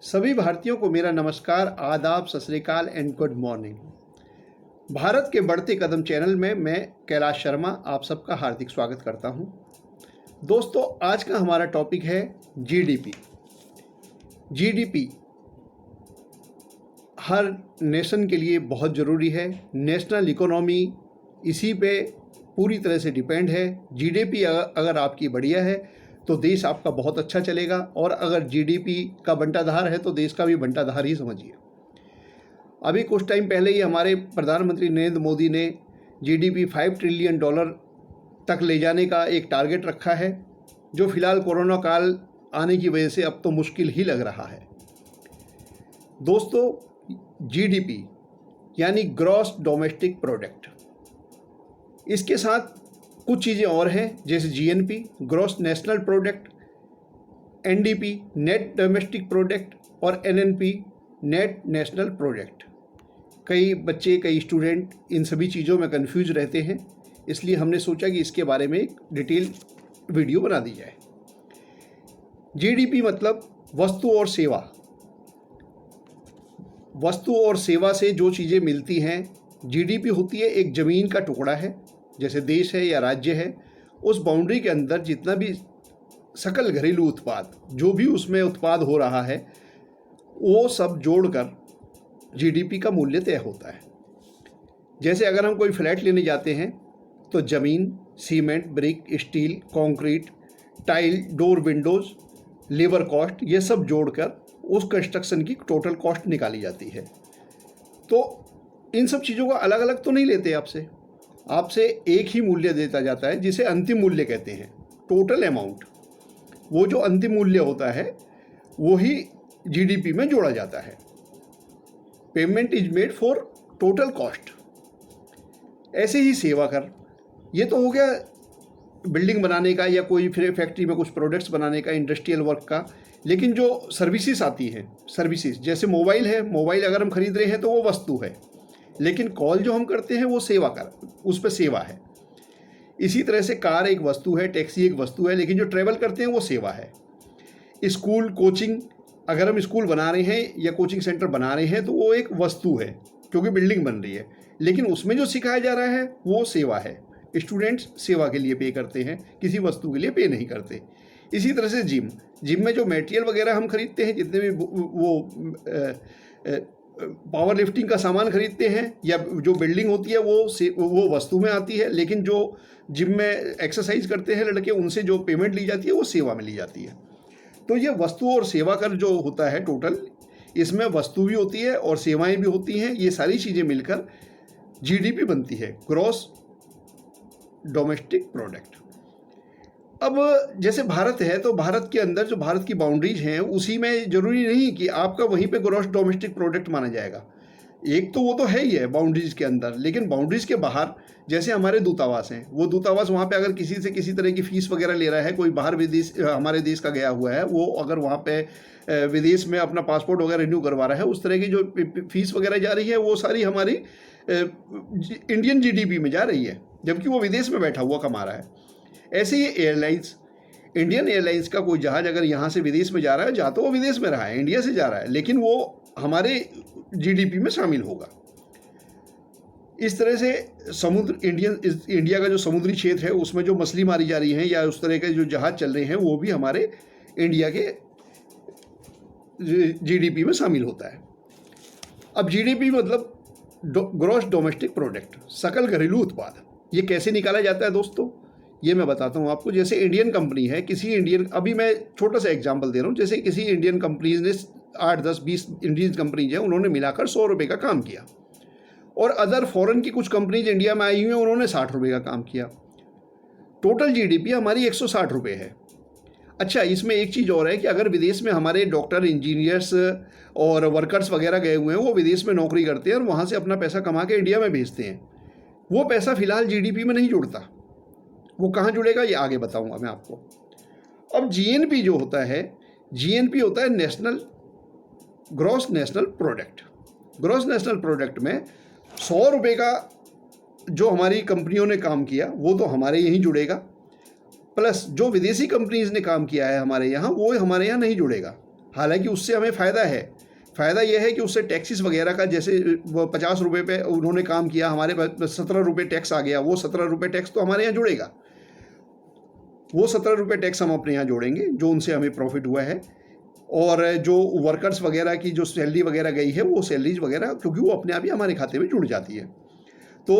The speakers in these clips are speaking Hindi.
सभी भारतीयों को मेरा नमस्कार, आदाब, सत श्री अकाल एंड गुड मॉर्निंग। भारत के बढ़ते कदम चैनल में मैं कैलाश शर्मा आप सबका हार्दिक स्वागत करता हूं। दोस्तों, आज का हमारा टॉपिक है जीडीपी। जीडीपी हर नेशन के लिए बहुत ज़रूरी है। नेशनल इकोनॉमी इसी पे पूरी तरह से डिपेंड है। जीडीपी अगर आपकी बढ़िया है तो देश आपका बहुत अच्छा चलेगा, और अगर जीडीपी का बंटाधार है तो देश का भी बंटाधार ही समझिए। अभी कुछ टाइम पहले ही हमारे प्रधानमंत्री नरेंद्र मोदी ने जीडीपी $5 ट्रिलियन तक ले जाने का एक टारगेट रखा है, जो फिलहाल कोरोना काल आने की वजह से अब तो मुश्किल ही लग रहा है। दोस्तों, जीडीपी यानी ग्रॉस डोमेस्टिक प्रोडक्ट, इसके साथ कुछ चीज़ें और हैं जैसे GNP gross national product, NDP net domestic product और एनएनपी नेट नेशनल प्रोडक्ट। कई बच्चे, कई स्टूडेंट इन सभी चीज़ों में कंफ्यूज रहते हैं, इसलिए हमने सोचा कि इसके बारे में एक डिटेल वीडियो बना दी जाए। जीडीपी मतलब वस्तु और सेवा। वस्तु और सेवा से जो चीज़ें मिलती हैं, जीडीपी होती है एक ज़मीन का टुकड़ा है, जैसे देश है या राज्य है, उस बाउंड्री के अंदर जितना भी सकल घरेलू उत्पाद, जो भी उसमें उत्पाद हो रहा है, वो सब जोड़कर जीडीपी का मूल्य तय होता है। जैसे अगर हम कोई फ्लैट लेने जाते हैं तो ज़मीन, cement, brick, steel, concrete, tile, door, Windows, labour cost, ये सब जोड़कर उस कंस्ट्रक्शन की टोटल कॉस्ट निकाली जाती है। तो इन सब चीज़ों का अलग अलग तो नहीं लेते आपसे एक ही मूल्य देता जाता है, जिसे अंतिम मूल्य कहते हैं, टोटल अमाउंट। वो जो अंतिम मूल्य होता है वो ही जीडीपी में जोड़ा जाता है। Payment is made for total cost. ऐसे ही सेवा कर, ये तो हो गया बिल्डिंग बनाने का या कोई फिर फैक्ट्री में कुछ प्रोडक्ट्स बनाने का, इंडस्ट्रियल वर्क का। लेकिन जो सर्विसेज आती हैं, सर्विसेज जैसे मोबाइल है, मोबाइल अगर हम खरीद रहे हैं तो वो वस्तु है, लेकिन कॉल जो हम करते हैं वो सेवा कर, उस पर सेवा है। इसी तरह से कार एक वस्तु है, टैक्सी एक वस्तु है, लेकिन जो ट्रैवल करते हैं वो सेवा है। स्कूल, कोचिंग, अगर हम स्कूल बना रहे हैं या कोचिंग सेंटर बना रहे हैं तो वो एक वस्तु है क्योंकि बिल्डिंग बन रही है, लेकिन उसमें जो सिखाया जा रहा है वो सेवा है। स्टूडेंट्स सेवा के लिए पे करते हैं, किसी वस्तु के लिए पे नहीं करते। इसी तरह से जिम में जो मटेरियल वगैरह हम खरीदते हैं, जितने भी वो पावर लिफ्टिंग का सामान खरीदते हैं या जो बिल्डिंग होती है वो वस्तु में आती है, लेकिन जो जिम में एक्सरसाइज करते हैं लड़के, उनसे जो पेमेंट ली जाती है वो सेवा में ली जाती है। तो ये वस्तु और सेवा कर जो होता है टोटल, इसमें वस्तु भी होती है और सेवाएं भी होती हैं। ये सारी चीज़ें मिलकर जीडीपी बनती है, ग्रॉस डोमेस्टिक प्रोडक्ट। अब जैसे भारत है तो भारत के अंदर जो भारत की बाउंड्रीज हैं, उसी में ज़रूरी नहीं कि आपका वहीं पे ग्रॉस डोमेस्टिक प्रोडक्ट माना जाएगा। एक तो वो तो है ही है बाउंड्रीज के अंदर, लेकिन बाउंड्रीज के बाहर जैसे हमारे दूतावास हैं, वो दूतावास वहाँ पे अगर किसी से किसी तरह की फ़ीस वगैरह ले रहा है, कोई बाहर विदेश हमारे देश का गया हुआ है, वो अगर वहाँ पे विदेश में अपना पासपोर्ट वगैरह रिन्यू करवा रहा है, उस तरह की जो फ़ीस वगैरह जा रही है वो सारी हमारी इंडियन जीडीपी में जा रही है, जबकि वो विदेश में बैठा हुआ कमा रहा है। ऐसे ही एयरलाइंस, इंडियन एयरलाइंस का कोई जहाज़ अगर यहाँ से विदेश में जा रहा है, जा तो वो विदेश में रहा है, इंडिया से जा रहा है, लेकिन वो हमारे जीडीपी में शामिल होगा। इस तरह से इंडिया का जो समुद्री क्षेत्र है, उसमें जो मछली मारी जा रही है या उस तरह के जो जहाज़ चल रहे हैं, वो भी हमारे इंडिया के जीडीपी में शामिल होता है। अब जीडीपी मतलब ग्रॉस डोमेस्टिक प्रोडक्ट, सकल घरेलू उत्पाद। ये कैसे निकाला जाता है दोस्तों, ये मैं बताता हूँ आपको। जैसे इंडियन कंपनी है, अभी मैं छोटा सा एग्जांपल दे रहा हूँ। जैसे किसी इंडियन कंपनीज ने 8, 10, 20 इंडियन कंपनीज हैं, उन्होंने मिलाकर ₹100 का काम किया, और अदर फॉरेन की कुछ कंपनीज इंडिया में आई हुई हैं, उन्होंने ₹60 का काम किया। टोटल जीडीपी हमारी ₹160 है। अच्छा, इसमें एक चीज़ और है कि अगर विदेश में हमारे डॉक्टर, इंजीनियर्स और वर्कर्स वगैरह गए हुए हैं, वो विदेश में नौकरी करते हैं और वहाँ से अपना पैसा कमा के इंडिया में भेजते हैं, वो पैसा फ़िलहाल जीडीपी में नहीं जुड़ता। वो कहाँ जुड़ेगा ये आगे बताऊंगा मैं आपको। अब जीएनपी जो होता है, जीएनपी होता है gross national product. Gross national product में ₹100 का जो हमारी कंपनियों ने काम किया वो तो हमारे यहीं जुड़ेगा, प्लस जो विदेशी कंपनीज ने काम किया है हमारे यहाँ, वो हमारे यहाँ नहीं जुड़ेगा। हालांकि उससे हमें फ़ायदा है। फ़ायदा यह है कि उससे टैक्सेस वगैरह का, जैसे वो 50 रुपये पे उन्होंने काम किया, हमारे पास 17 रुपये टैक्स आ गया, वो 17 रुपये टैक्स तो हमारे यहाँ जुड़ेगा, वो 17 रुपये टैक्स हम अपने यहाँ जोड़ेंगे जो उनसे हमें प्रॉफिट हुआ है। और जो वर्कर्स वगैरह की जो सैलरी वगैरह गई है, वो सैलरीज वगैरह क्योंकि वो अपने आप ही हमारे खाते में जुड़ जाती है। तो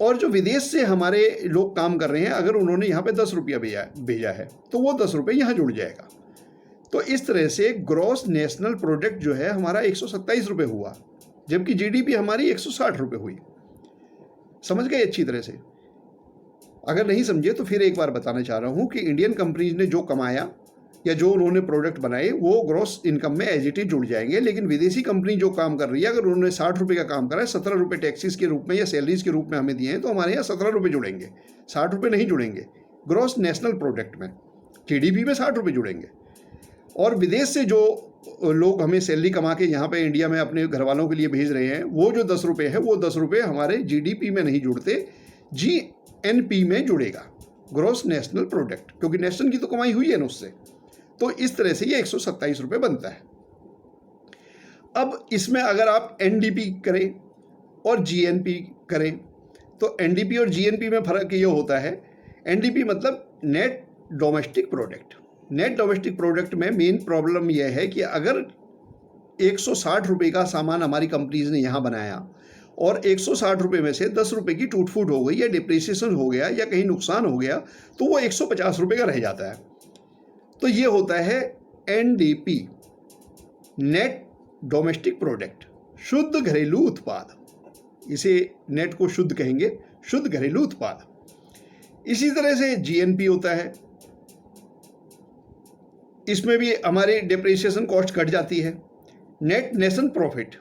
और जो विदेश से हमारे लोग काम कर रहे हैं, अगर उन्होंने यहाँ पे 10 रुपया भेजा है तो वो 10 रुपये यहाँ जुड़ जाएगा। तो इस तरह से ग्रॉस नेशनल प्रोडक्ट जो है हमारा 127 रुपये हुआ, जबकि जीडीपी हमारी 160 रुपये हुई। समझ गए अच्छी तरह से? अगर नहीं समझे तो फिर एक बार बताना चाह रहा हूँ कि इंडियन कंपनीज ने जो कमाया या जो उन्होंने प्रोडक्ट बनाए वो ग्रॉस इनकम में एज इट इज जुड़ जाएंगे। लेकिन विदेशी कंपनी जो काम कर रही है, अगर उन्होंने 60 रुपये का काम करा है, 17 रुपये टैक्सेस के रूप में या सैलरीज के रूप में हमें दिए हैं, तो हमारे यहाँ 17 रुपये जुड़ेंगे, 60 रुपये नहीं जुड़ेंगे ग्रॉस नेशनल प्रोडक्ट में। जीडीपी में 60 रुपये जुड़ेंगे। और विदेश से जो लोग हमें सैलरी कमा के यहाँ पे इंडिया में अपने घर वालों के लिए भेज रहे हैं, वो जो 10 रुपये है, वो 10 रुपये हमारे जीडीपी में नहीं जुड़ते, जीएनपी में जुड़ेगा, ग्रॉस नेशनल प्रोडक्ट, क्योंकि नेशनल की तो कमाई हुई है ना उससे। तो इस तरह से ये 127 रुपये बनता है। अब इसमें अगर आप एनडीपी करें और जीएनपी करें, तो एनडीपी और जीएनपी में फ़र्क ये होता है, एनडीपी मतलब net domestic product. Net domestic product में मेन प्रॉब्लम यह है कि अगर 160 रुपये का सामान हमारी कंपनीज ने यहाँ बनाया और 160 रुपये में से 10 रुपये की टूट फूट हो गई या डिप्रिसिएशन हो गया या कहीं नुकसान हो गया, तो वो 150 रुपये का रह जाता है। तो ये होता है एनडीपी, नेट डोमेस्टिक प्रोडक्ट, शुद्ध घरेलू उत्पाद। इसे नेट को शुद्ध कहेंगे, शुद्ध घरेलू उत्पाद। इसी तरह से जीएनपी होता है, इसमें भी हमारी डिप्रिसिएशन कॉस्ट कट जाती है। नेट नेशन प्रॉफिट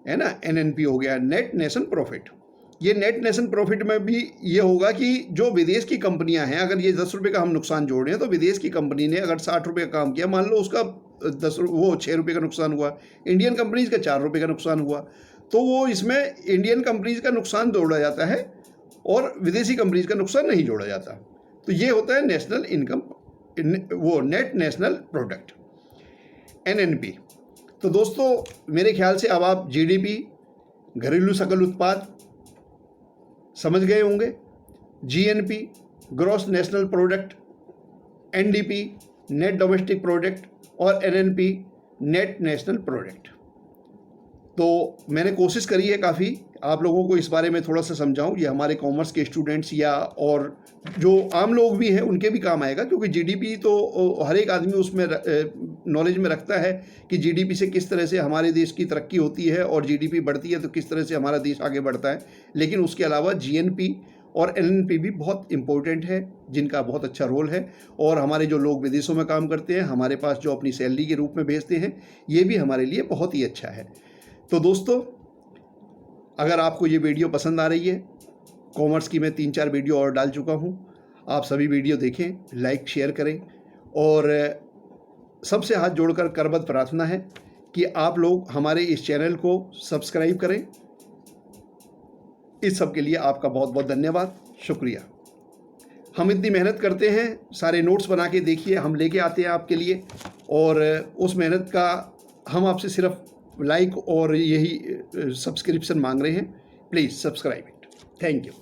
है ना, एनएनपी हो गया, नेट नेशन प्रॉफिट। ये नेट नेशन प्रॉफिट में भी ये होगा कि जो विदेश की कंपनियां हैं, अगर ये 10 रुपये का हम नुकसान जोड़ रहे हैं, तो विदेश की कंपनी ने अगर 60 रुपये का काम किया, मान लो उसका 6 रुपये का नुकसान हुआ, इंडियन कंपनीज का 4 रुपये का नुकसान हुआ, तो वो इसमें इंडियन कंपनीज का नुकसान जोड़ा जाता है और विदेशी कंपनीज का नुकसान नहीं जोड़ा जाता। तो ये होता है नेशनल इनकम, वो नेट नेशनल प्रोडक्ट, एनएनपी। तो दोस्तों मेरे ख्याल से अब आप जीडीपी, घरेलू सकल उत्पाद समझ गए होंगे, GNP gross national product, NDP net domestic product और एनएनपी नेट नेशनल प्रोडक्ट। तो मैंने कोशिश करी है काफ़ी आप लोगों को इस बारे में थोड़ा सा समझाऊं। ये हमारे कॉमर्स के स्टूडेंट्स या और जो आम लोग भी हैं उनके भी काम आएगा, क्योंकि जीडीपी तो हर एक आदमी उसमें नॉलेज में रखता है कि जीडीपी से किस तरह से हमारे देश की तरक्की होती है और जीडीपी बढ़ती है तो किस तरह से हमारा देश आगे बढ़ता है। लेकिन उसके अलावा जीएनपी और एनएनपी भी बहुत इम्पोर्टेंट है, जिनका बहुत अच्छा रोल है। और हमारे जो लोग विदेशों में काम करते हैं, हमारे पास जो अपनी सैलरी के रूप में भेजते हैं, ये भी हमारे लिए बहुत ही अच्छा है। तो दोस्तों अगर आपको ये वीडियो पसंद आ रही है, कॉमर्स की मैं 3-4 वीडियो और डाल चुका हूँ, आप सभी वीडियो देखें, लाइक शेयर करें। और सबसे हाथ जोड़कर करबद्ध प्रार्थना है कि आप लोग हमारे इस चैनल को सब्सक्राइब करें। इस सब के लिए आपका बहुत बहुत धन्यवाद, शुक्रिया। हम इतनी मेहनत करते हैं, सारे नोट्स बना के देखिए हम लेके आते हैं आपके लिए, और उस मेहनत का हम आपसे सिर्फ लाइक और यही सब्सक्रिप्शन मांग रहे हैं। Please subscribe it. Thank you.